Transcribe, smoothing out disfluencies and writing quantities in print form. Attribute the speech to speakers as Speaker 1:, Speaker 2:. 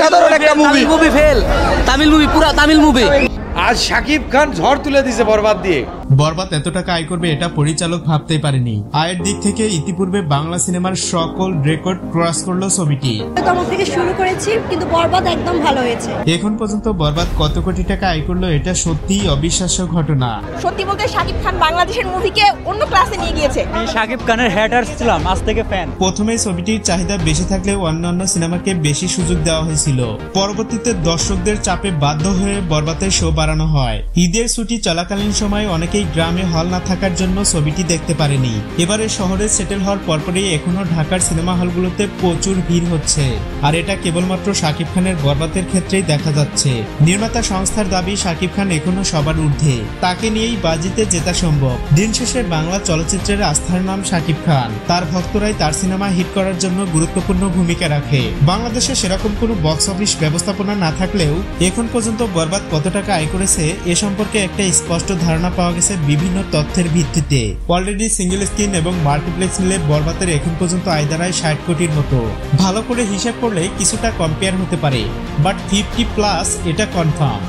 Speaker 1: সাধারণ একটা movie fail Tamil movie পুরো তামিল মুভি।
Speaker 2: আজ শাকিব খান ঝড় তুলে দিয়েছে বরবাদ দিয়ে।
Speaker 3: বরবাদ এত টাকা আয় করবে এটা পরিচালক ভাবতেই পারেনি। আয়ের দিক থেকে ইতিপূর্বে বাংলা সিনেমার সকল রেকর্ড ক্রস করলো ছবিটি।
Speaker 4: থেকে শুরু করেছি কিন্তু বরবাদ একদম ভালো হয়েছে।
Speaker 3: এখন পর্যন্ত বরবাদ কত কোটি টাকা আয় করলো এটা সত্যিই অবিশ্বাস্য ঘটনা।
Speaker 4: সত্যি বলতে শাকিব খান বাংলাদেশের মুভিকে অন্য ক্লাসে নিয়ে গিয়েছে।
Speaker 1: আমি শাকিব খানের হেটার ছিলাম, আজ থেকে ফ্যান।
Speaker 3: প্রথমে ছবিটির চাহিদা বেশি থাকলেও অন্যান্য সিনেমাকে বেশি সুযোগ দেওয়া হয়েছিল। পরবর্তীতে দর্শকদের চাপে বাধ্য হয়ে বরবাদের শো বাড়ানো হয়। ঈদের ছুটি চলাকালীন সময় অনেকেই গ্রামে হল না থাকার জন্য ছবিটি দেখতে পারেনি। এবারে শহরে সেটেল হওয়ার পরপরই এখনো ঢাকার সিনেমা হলগুলোতে প্রচুর ভিড় হচ্ছে। আর এটা কেবলমাত্র শাকিব খানের বরবাদের ক্ষেত্রেই দেখা যাচ্ছে। নির্মাতা সংস্থার দাবি শাকিব খান এখনো সবার ঊর্ধ্বে, তাকে নিয়েই বাজিতে জেতা সম্ভব। দিন শেষে বাংলা চলচ্চিত্রের আস্থার নাম শাকিব খান। তার ভক্তরাই তার সিনেমা হিট করার জন্য গুরুত্বপূর্ণ ভূমিকা রাখে। বাংলাদেশে সেরকম কোনো বক্স অফিস ব্যবস্থাপনা না থাকলেও এখন পর্যন্ত বরবাদ কত টাকা আয় করেছে এ সম্পর্কে একটা স্পষ্ট ধারণা পাওয়া গেছে বিভিন্ন তথ্যের ভিত্তিতে। অলরেডি সিঙ্গেল স্ক্রিন এবং মাল্টিপ্লেক্স মিলে বরবাদের এখন পর্যন্ত আয় দাঁড়ায় 60 কোটির মতো। ভালো করে হিসাব করলে কিছুটা কম্পেয়ার হতে পারে, বাট 50+ এটা কনফার্ম।